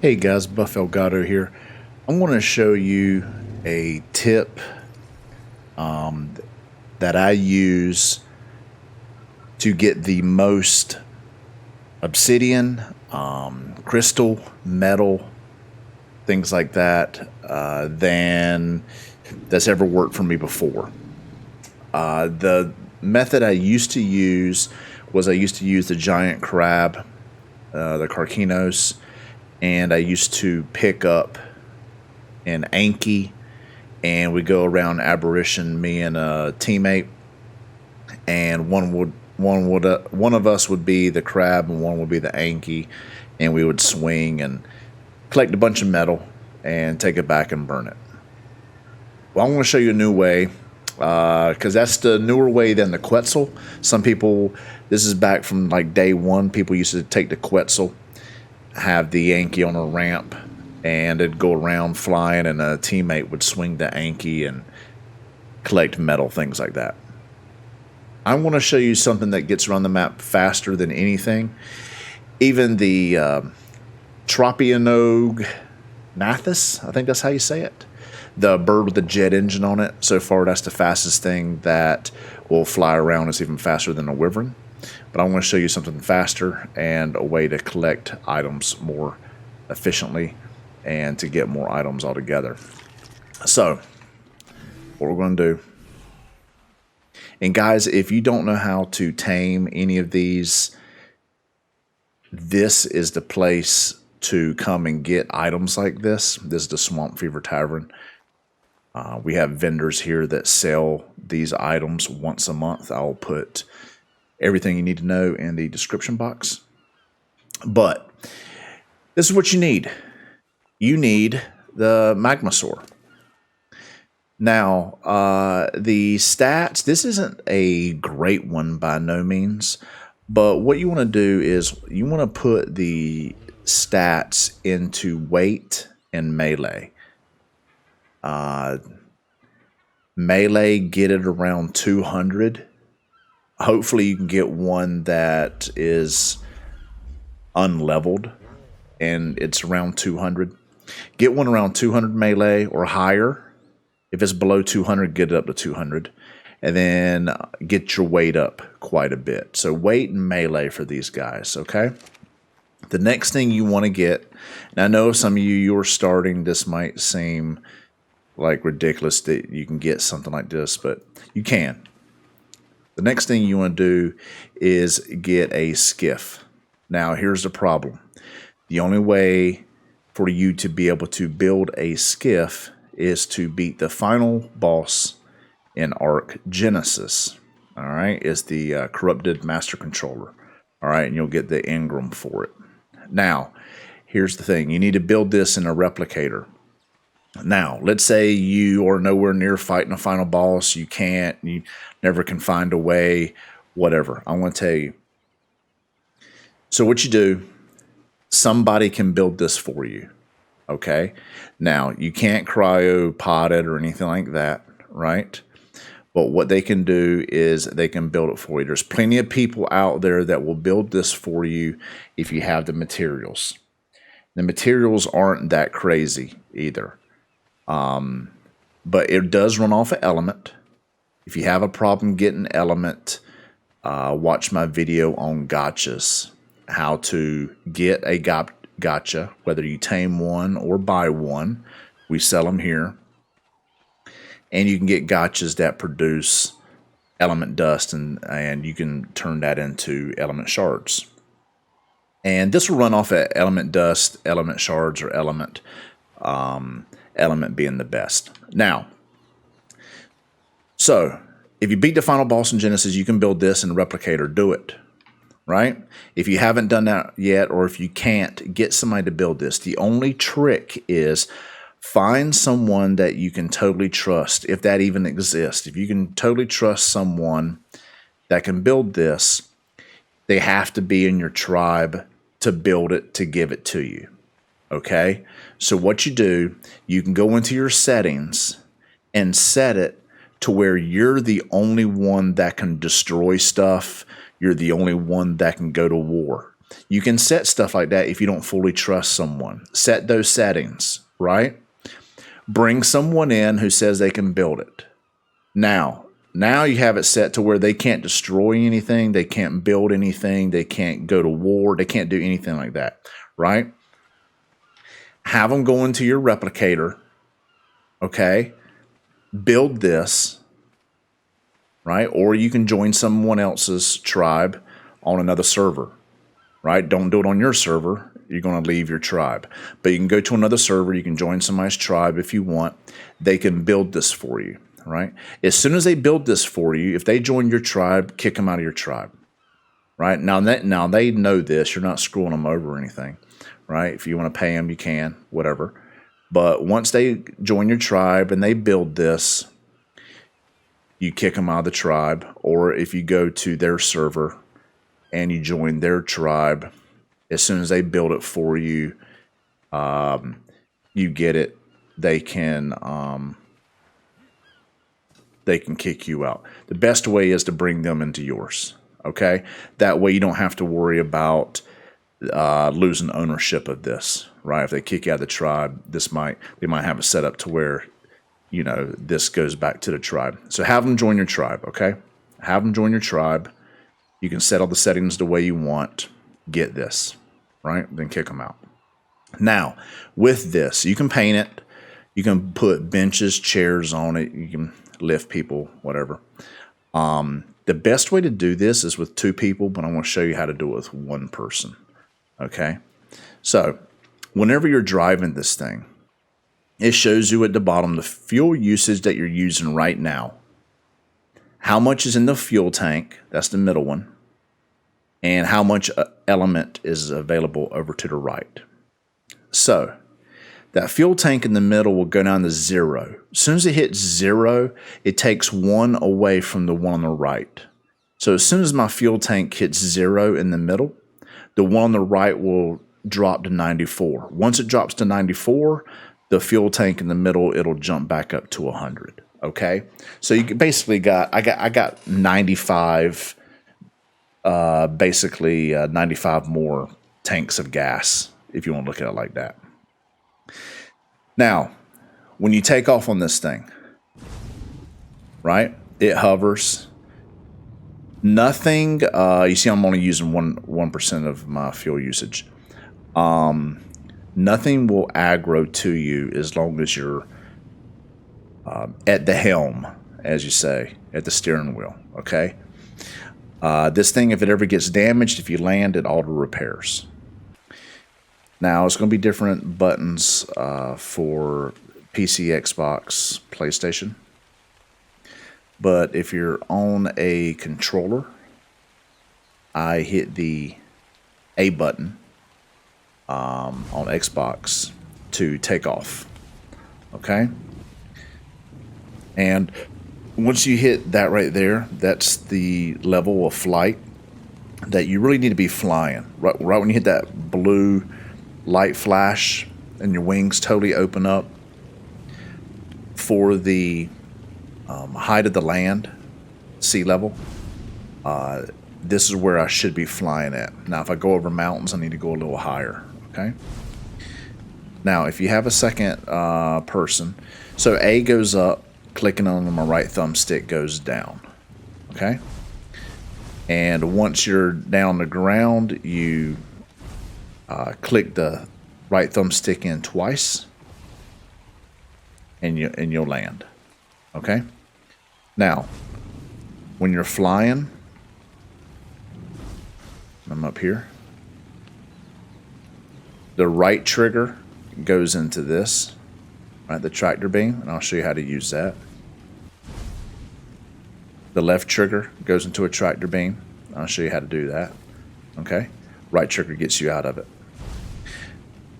Hey guys, Buff Elgato here. I'm going to show you a tip that I use to get the most obsidian, crystal, metal, things like that, than that's ever worked for me before. The method I used to use was I used to use the giant crab, the Carcinos, and I used to pick up an Anki, and we go around Aberration, me and a teammate, and one of us would be the crab and one would be the Anki, and we would swing and collect a bunch of metal and take it back and burn it. Well, I'm going to show you a new way because that's the newer way than the Quetzal. Some people, this is back from like day one, people used to take the Quetzal, have the Anki on a ramp, and it'd go around flying, and a teammate would swing the Anki and collect metal, things like that. I want to show you something that gets around the map faster than anything. Even the Tropianog Nathus, I think that's how you say it. The bird with the jet engine on it. So far, that's the fastest thing that will fly around. It's even faster than a wyvern. But I want to show you something faster and a way to collect items more efficiently and to get more items altogether. So, what we're going to do. And guys, if you don't know how to tame any of these, this is the place to come and get items like this. This is the Swamp Fever Tavern. We have vendors here that sell these items once a month. I'll put everything you need to know in the description box. But this is what you need. You need the magmasaur. Now, the stats, this isn't a great one by no means, but what you want to do is you want to put the stats into weight and melee. Melee, get it around 200. Hopefully you can get one that is unleveled and it's around 200. Get one around 200 melee or higher. If it's below 200, get it up to 200. And then get your weight up quite a bit. So weight and melee for these guys, okay? The next thing you want to get, and I know some of you're starting, this might seem like ridiculous that you can get something like this, but you can. The next thing you want to do is get a skiff. Now, here's the problem. The only way for you to be able to build a skiff is to beat the final boss in Arc Genesis. All right, it's the corrupted master controller. All right, and you'll get the engram for it. Now, here's the thing. You need to build this in a replicator. Now, let's say you are nowhere near fighting a final boss. You can't. You never can find a way, whatever. I want to tell you. So what you do, somebody can build this for you. Okay? Now, you can't cryopod it or anything like that, right? But what they can do is they can build it for you. There's plenty of people out there that will build this for you if you have the materials. The materials aren't that crazy either. But it does run off an element. If you have a problem getting element, watch my video on gotchas. How to get a gotcha, whether you tame one or buy one. We sell them here. And you can get gotchas that produce element dust, and you can turn that into element shards. And this will run off at element dust, element shards, or element being the best. Now, so if you beat the final boss in Genesis, you can build this in Replicator. Do it. Right? If you haven't done that yet, or if you can't, get somebody to build this. The only trick is find someone that you can totally trust, if that even exists. If you can totally trust someone that can build this, they have to be in your tribe to build it, to give it to you. Okay? So what you do, you can go into your settings and set it to where you're the only one that can destroy stuff. You're the only one that can go to war. You can set stuff like that if you don't fully trust someone. Set those settings, right? Bring someone in who says they can build it. Now you have it set to where they can't destroy anything, they can't build anything, they can't go to war, they can't do anything like that, right? Have them go into your replicator, okay? Build this, right? Or you can join someone else's tribe on another server, right? Don't do it on your server. You're going to leave your tribe. But you can go to another server. You can join somebody's tribe if you want. They can build this for you, right? As soon as they build this for you, if they join your tribe, kick them out of your tribe, right? Now they know this. You're not screwing them over or anything, right? If you want to pay them, you can, whatever. But once they join your tribe and they build this, you kick them out of the tribe. Or if you go to their server and you join their tribe, as soon as they build it for you, you get it. They can kick you out. The best way is to bring them into yours. Okay, that way you don't have to worry about losing ownership of this. Right? If they kick you out of the tribe, they might have it set up to where this goes back to the tribe. So have them join your tribe. Okay, have them join your tribe. You can set all the settings the way you want. Get this, right? Then kick them out. Now, with this, you can paint it. You can put benches, chairs on it. You can lift people, whatever. The best way to do this is with 2 people, but I want to show you how to do it with 1 person. Okay? So, whenever you're driving this thing, it shows you at the bottom the fuel usage that you're using right now. How much is in the fuel tank, that's the middle one, and how much element is available over to the right. So, that fuel tank in the middle will go down to 0. As soon as it hits 0, it takes 1 away from the one on the right. So as soon as my fuel tank hits 0 in the middle, the one on the right will drop to 94. Once it drops to 94, the fuel tank in the middle, it'll jump back up to 100. Okay, so you basically I got 95, basically 95 more tanks of gas, if you want to look at it like that. Now, when you take off on this thing, right, it hovers. Nothing, you see I'm only using 1% of my fuel usage. Nothing will aggro to you as long as you're at the helm, as you say, at the steering wheel, okay? This thing, if it ever gets damaged, if you land, it auto repairs. Now, it's going to be different buttons for PC, Xbox, PlayStation. But if you're on a controller, I hit the A button on Xbox to take off. Okay? And once you hit that right there, that's the level of flight that you really need to be flying. Right when you hit that blue light flash and your wings totally open up for the height of the land, sea level, this is where I should be flying at. Now, if I go over mountains, I need to go a little higher, okay? Now, if you have a second person, so A goes up, clicking on my right thumbstick goes down, okay? And once you're down the ground, you click the right thumbstick in twice, and you'll land, okay? Now, when you're flying, I'm up here, the right trigger goes into this, right, the tractor beam, and I'll show you how to use that. The left trigger goes into a tractor beam. I'll show you how to do that, okay? Right trigger gets you out of it.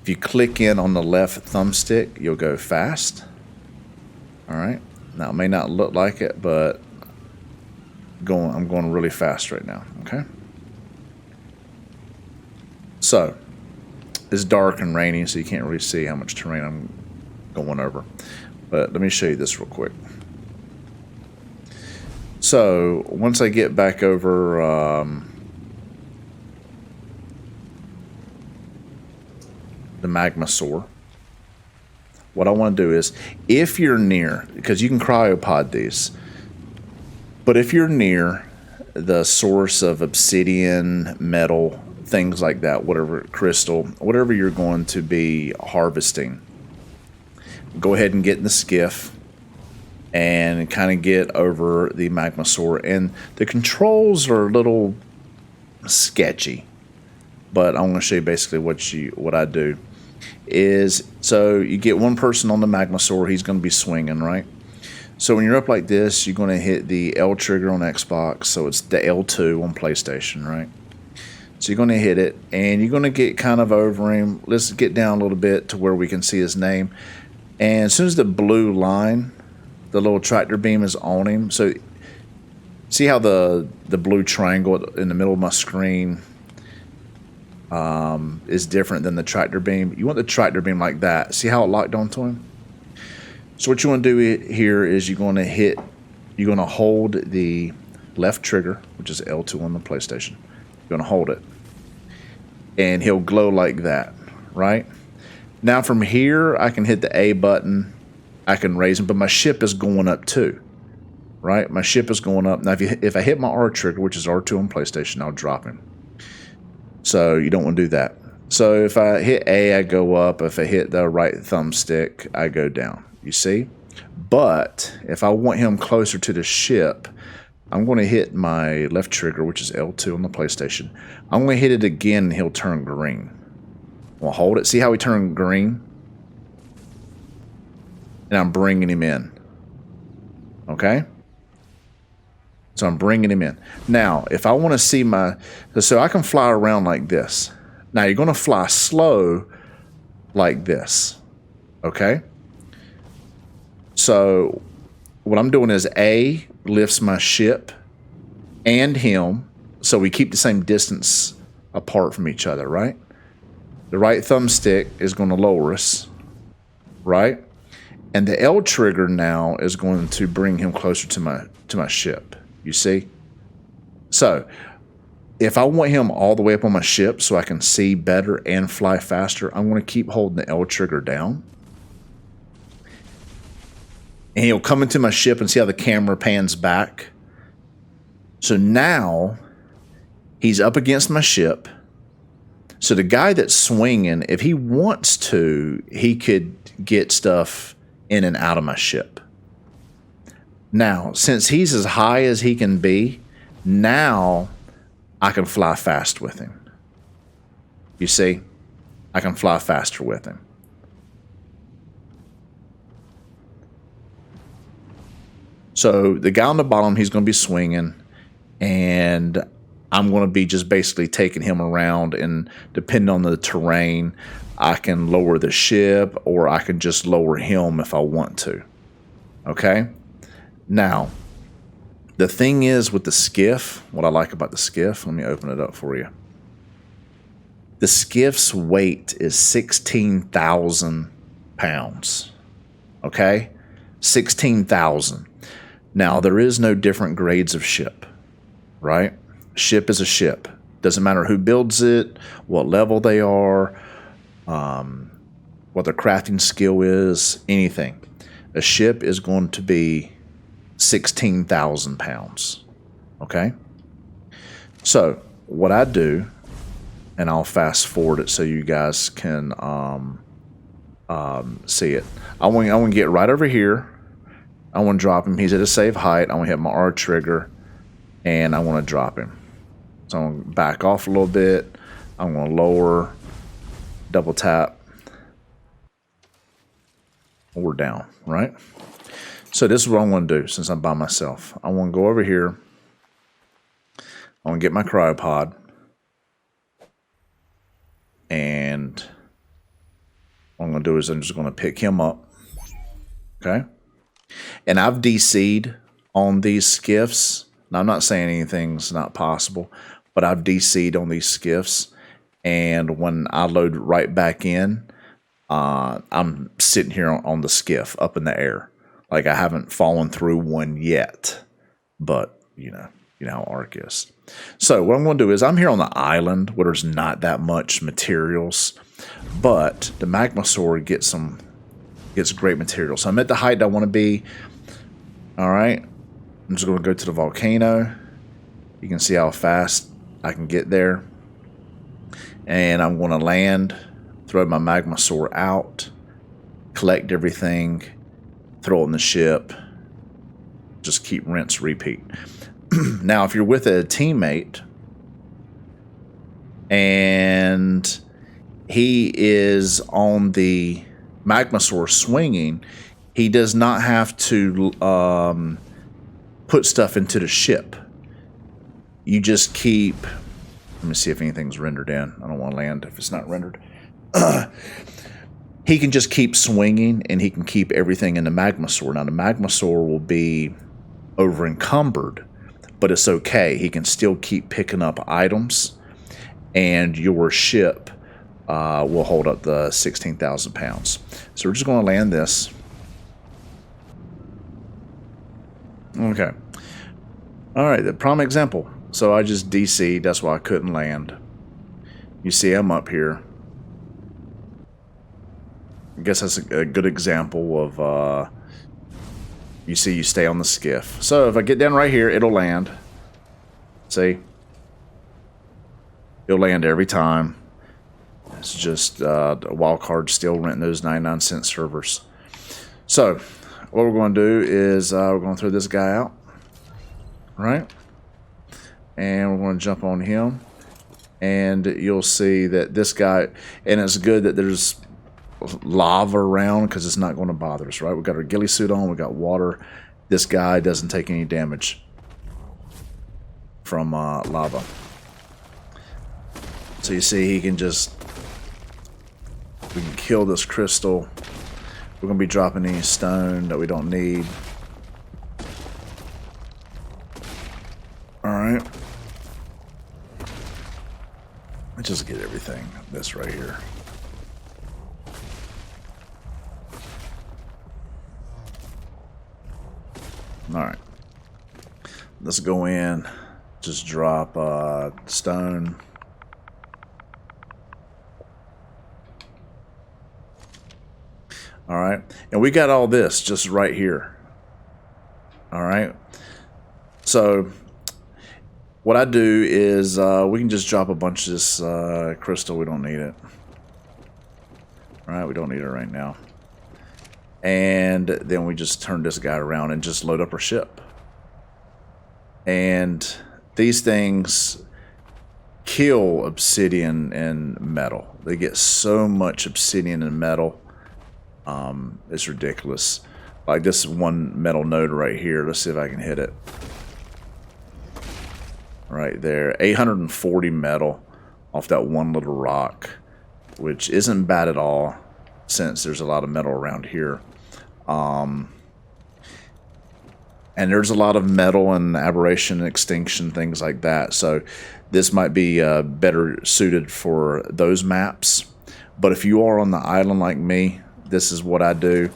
If you click in on the left thumbstick, you'll go fast, all right? Now, it may not look like it, but I'm going really fast right now, okay? So, it's dark and rainy, so you can't really see how much terrain I'm going over. But let me show you this real quick. So, once I get back over the magmasaur. What I want to do is, if you're near, because you can cryopod these, but if you're near the source of obsidian, metal, things like that, whatever, crystal, whatever you're going to be harvesting, go ahead and get in the skiff and kind of get over the magmasaur. And the controls are a little sketchy, but I'm going to show you basically what I do is, so you get one person on the magmasaur, he's going to be swinging, right? So when you're up like this, you're going to hit the L trigger on Xbox, so it's the L2 on PlayStation, right? So you're going to hit it, and you're going to get kind of over him. Let's get down a little bit to where we can see his name. And as soon as the blue line, the little tractor beam is on him, so see how the blue triangle in the middle of my screen is different than the tractor beam? You want the tractor beam like that. See how it locked onto him? So what you want to do here is you're going to hold the left trigger, which is L2 on the PlayStation. You're going to hold it. And he'll glow like that, right? Now from here, I can hit the A button. I can raise him, but my ship is going up too, right? My ship is going up. Now if I hit my R trigger, which is R2 on PlayStation, I'll drop him. So you don't want to do that. So if I hit A, I go up. If I hit the right thumbstick, I go down. You see? But if I want him closer to the ship, I'm going to hit my left trigger, which is L2 on the PlayStation. I'm going to hit it again, and he'll turn green. I'll hold it. See how he turned green? And I'm bringing him in. Okay? So I'm bringing him in. Now, if I want to see so I can fly around like this. Now, you're going to fly slow like this. Okay? So what I'm doing is A lifts my ship and him, so we keep the same distance apart from each other, right? The right thumbstick is going to lower us, right? And the L trigger now is going to bring him closer to my ship. You see? So if I want him all the way up on my ship so I can see better and fly faster, I'm going to keep holding the L trigger down. And he'll come into my ship and see how the camera pans back. So now he's up against my ship. So the guy that's swinging, if he wants to, he could get stuff in and out of my ship. Now, since he's as high as he can be, now I can fly fast with him. You see? I can fly faster with him. So the guy on the bottom, he's going to be swinging, and I'm going to be just basically taking him around, and depending on the terrain, I can lower the ship, or I can just lower him if I want to. Okay? Now, the thing is with the skiff, what I like about the skiff, let me open it up for you. The skiff's weight is 16,000 pounds. Okay? 16,000. Now, there is no different grades of ship, right? Ship is a ship. Doesn't matter who builds it, what level they are, what their crafting skill is, anything. A ship is going to be 16,000 pounds, okay? So, what I do, and I'll fast forward it so you guys can see it. I want to get right over here. I want to drop him. He's at a safe height. I want to hit my R trigger, and I want to drop him. So I'm going to back off a little bit. I'm going to lower, double tap. We're down, right? So this is what I want to do since I'm by myself. I want to go over here. I want to get my cryopod. And what I'm going to do is I'm just going to pick him up. Okay? And I've DC'd on these skiffs. Now, I'm not saying anything's not possible, but I've DC'd on these skiffs. And when I load right back in, I'm sitting here on the skiff up in the air. Like I haven't fallen through one yet. But, you know, You know how Ark is. So what I'm going to do is I'm here on the island where there's not that much materials, but the magmasaur gets great material. So I'm at the height I want to be. All right. I'm just going to go to the volcano. You can see how fast I can get there. And I'm going to land, throw my magmasaur out, collect everything, throw it in the ship. Just keep rinse, repeat. Now, if you're with a teammate and he is on the magmasaur swinging, he does not have to put stuff into the ship. You just keep... Let me see if anything's rendered in. I don't want to land if it's not rendered. He can just keep swinging, and he can keep everything in the magmasaur. Now, the magmasaur will be over encumbered, but it's okay. He can still keep picking up items, and your ship will hold up the 16,000 pounds. So we're just going to land this. Okay. All right, the prime example. So I just DC'd, that's why I couldn't land. You see I'm up here. I guess that's a good example of, you see you stay on the skiff. So if I get down right here, it'll land. See? It'll land every time. It's just a wild card still renting those 99-cent servers. So what we're going to do is we're going to throw this guy out. Right? And we're going to jump on him, and you'll see that this guy, and it's good that there's lava around because it's not going to bother us, right? We got our ghillie suit on, we got water. This guy doesn't take any damage from lava. So you see we can kill this crystal. We're going to be dropping any stone that we don't need. Alright. Let's just get everything. This right here. Alright. Let's go in. Just drop stone. Alright. And we got all this just right here. Alright. So what I do is we can just drop a bunch of this crystal. We don't need it. All right, we don't need it right now. And then we just turn this guy around and just load up our ship. And these things kill obsidian and metal. They get so much obsidian and metal. It's ridiculous. Like this one metal node right here. Let's see if I can hit it. Right there, 840 metal off that one little rock, which isn't bad at all since there's a lot of metal around here. And there's a lot of metal and aberration and extinction, things like that. So this might be better suited for those maps. But if you are on the island like me, this is what I do.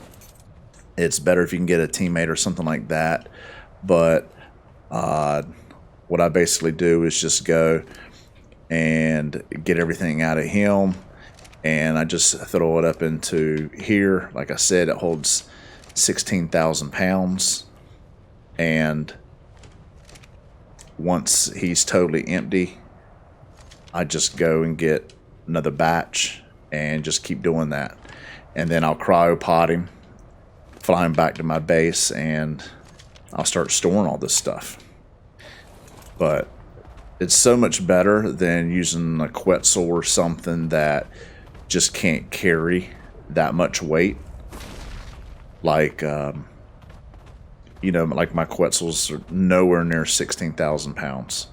It's better if you can get a teammate or something like that. But what I basically do is just go and get everything out of him, and I just throw it up into here. Like I said, it holds 16,000 pounds, and once he's totally empty, I just go and get another batch and just keep doing that. And then I'll cryopod him, fly him back to my base, and I'll start storing all this stuff. But it's so much better than using a Quetzal or something that just can't carry that much weight. Like, you know, like my Quetzals are nowhere near 16,000 pounds.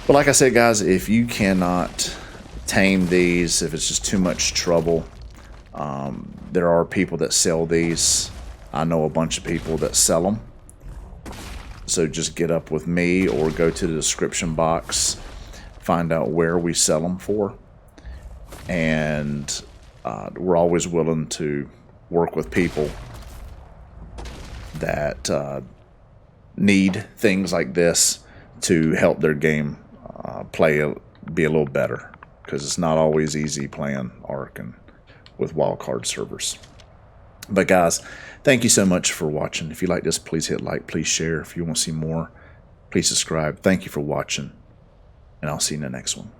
But like I said, guys, if you cannot tame these, if it's just too much trouble, there are people that sell these. I know a bunch of people that sell them. So just get up with me or go to the description box, find out where we sell them for. And we're always willing to work with people that need things like this to help their game be a little better, because it's not always easy playing Ark and with wildcard servers. But guys, thank you so much for watching. If you like this, please hit like, please share. If you want to see more, please subscribe. Thank you for watching, and I'll see you in the next one.